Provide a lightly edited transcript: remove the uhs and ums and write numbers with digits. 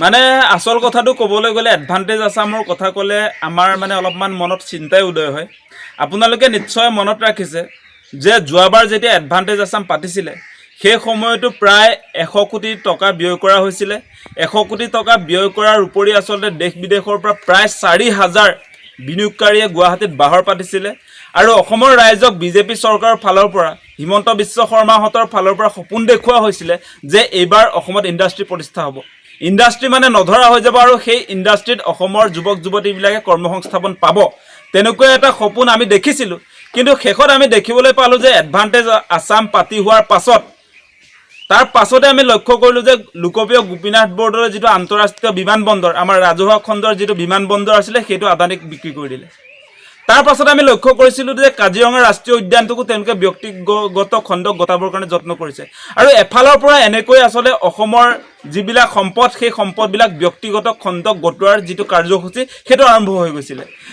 মানে আসল কথাটো ক'বলৈ গ'লে এডভান্টেজ আছামৰ কথা ক'লে আমাৰ মানে অলপমান মনত চিন্তাই উদয় হয়। আপোনালোকে নিশ্চয় মনত ৰাখিছে যে যোৱাবাৰ যেতিয়া এডভান্টেজ আছাম পাতিছিলে সেই সময়তো প্ৰায় 100 কোটি টকা ব্যয় কৰা হৈছিলে। 100 কোটি টকা ব্যয় কৰাৰ উপৰি আচলতে দেশ বিদেশৰ পৰা প্ৰায় 4,000 বিনিয়োগকাৰীয়ে গুৱাহাটীত বাহৰ পাতিছিলে আৰু অসমৰ ৰাইজক বিজেপি চৰকাৰৰ ফালৰ পৰা হিমন্ত বিশ্ব শৰ্মাহঁতৰ ফালৰ পৰা সপোন দেখুওৱা হৈছিলে যে এইবাৰ অসমত ইণ্ডাষ্ট্ৰি প্ৰতিষ্ঠা হ'ব। ইণ্ডাষ্ট্ৰি মানে নধৰা হৈ যাব আৰু সেই ইণ্ডাষ্ট্ৰিত অসমৰ যুৱক যুৱতীবিলাকে কৰ্মসংস্থাপন পাব, তেনেকুৱা এটা সপোন আমি দেখিছিলোঁ। কিন্তু শেষত আমি দেখিবলৈ পালোঁ যে এডভান্টেজ আছাম পাতি হোৱাৰ পাছত তাৰ পাছতে আমি লক্ষ্য কৰিলোঁ যে লোকপ্ৰিয় গোপীনাথ বৰদলৈ যিটো আন্তঃৰাষ্ট্ৰীয় বিমানবন্দৰ, আমাৰ ৰাজহুৱা খণ্ডৰ যিটো বিমানবন্দৰ আছিলে সেইটো আদানীক বিক্ৰী কৰি দিলে। তাৰ পাছত আমি লক্ষ্য কৰিছিলোঁ যে কাজিৰঙা ৰাষ্ট্ৰীয় উদ্যানটোকো তেওঁলোকে ব্যক্তিগত খণ্ডক গতাবৰ কাৰণে যত্ন কৰিছে। আৰু এফালৰ পৰা এনেকৈ আচলতে অসমৰ যিবিলাক সম্পদ সেই সম্পদবিলাক ব্যক্তিগত খণ্ডক গতোৱাৰ যিটো কাৰ্যসূচী সেইটো আৰম্ভ হৈ গৈছিলে।